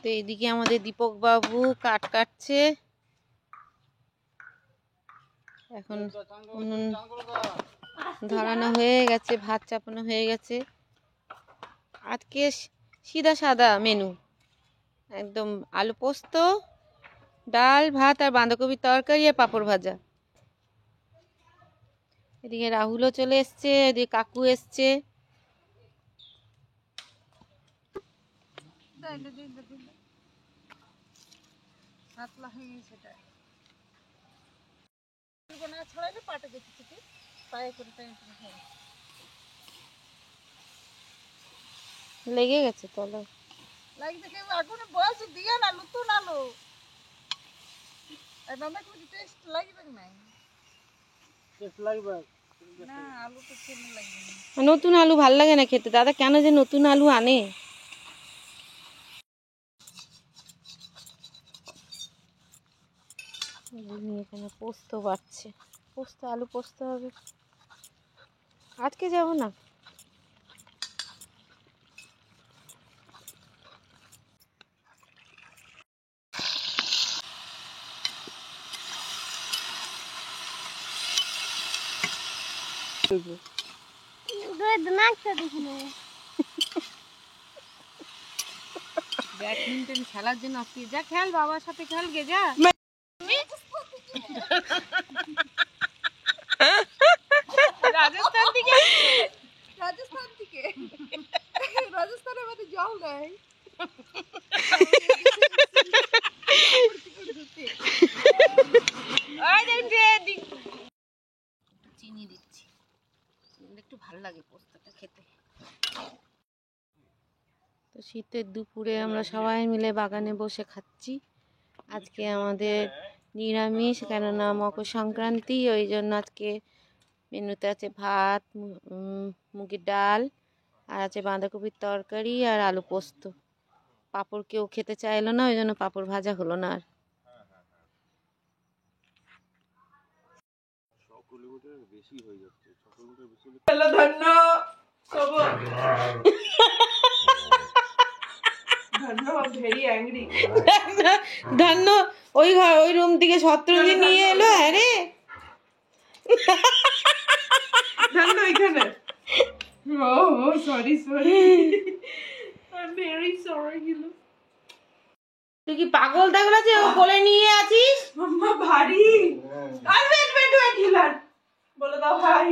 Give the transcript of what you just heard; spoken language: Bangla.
তো এইদিকে আমাদের দীপক বাবু কাঠ কাটছে। এখন উনুন ধরানো হয়ে গেছে, ভাত চাপানো হয়ে গেছে। আজকে সিধা সাদা মেনু, একদম আলু পোস্ত, ডাল, ভাত আর বাঁধাকপির তরকারি আর পাঁপড় ভাজা। এদিকে রাহুলও চলে এসছে, এদিকে কাকু এসছে। লেগে গেছে তলে, আগুনে বয়স দিয়ে না, নতুন আলু নতুন আলু ভাল লাগে না খেতে। দাদা কেন যে নতুন আলু আনে। এখানে পোস্ত বাড়ছে, পোস্ত আলু পোস্ত হবে। আজকে যাব না, ব্যাডমিন্টন খেলার জন্য আসছি। যা খেল, বাবার সাথে খেল গে, যা। রাজস্থান থেকে, রাজস্থান থেকে, রাজস্থানের মধ্যে জল দেয়। চিনি দিচ্ছি, একটু ভালো লাগে পোস্তটা খেতে। তো শীতের দুপুরে আমরা সবাই মিলে বাগানে বসে খাচ্ছি। আজকে আমাদের নিরামিষ, কেননা মকর সংক্রান্তি, ওই জন্য আজকে মেনুতে আছে ভাত, মুগের ডাল, আর আছে বাঁধাকপির তরকারি আর আলু পোস্ত। পাঁপড় কেউ খেতে চাইলো না, ওই জন্য পাঁপড় ভাজা হলো না। আর ধন্য ওই রুম থেকে শত্রুঞ্জি নিয়ে এলো। আরে ধন্য ওইখানে, সরি সরি, ভেরি সরি। তুই কি পাগল থাকলো যে ও বলে নিয়ে আছিস? মাম্মা ভারী। আর ওয়েট হিলার বলে দাও হাই।